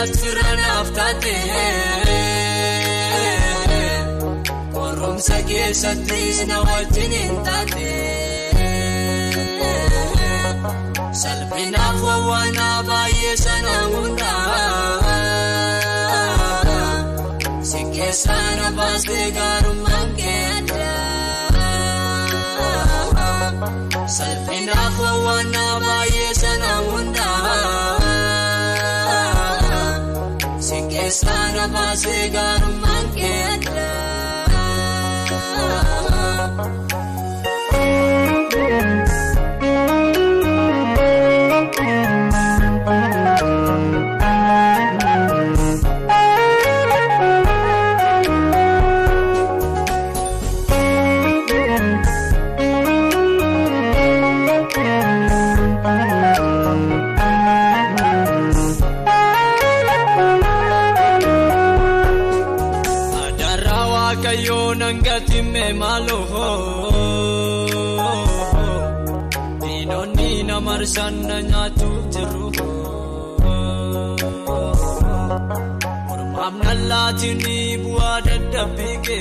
asirraan aftaate qorumsa keessattis na wajjin hin taate salphinaaf wawwaana baay'ee sana hundaa si keessaa na baastee gaarummaan keedda salphinaaf wawwaana baay'ee sana hundaa si keessaa na baastee gaarummaan keedda Nangatime malo dinoni na marsan na nyatu jiru ormam nalatini buada dabige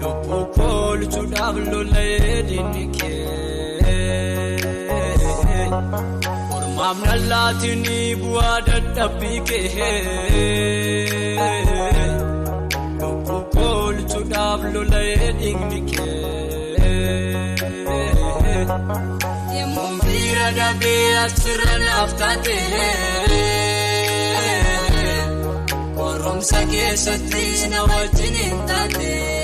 lopukol chudablo ledinike ormam nalatini buada dabige Dablo ledinike Yemumbira dabe asirraan aftaate qorumsa keessattis na wajjin hin taate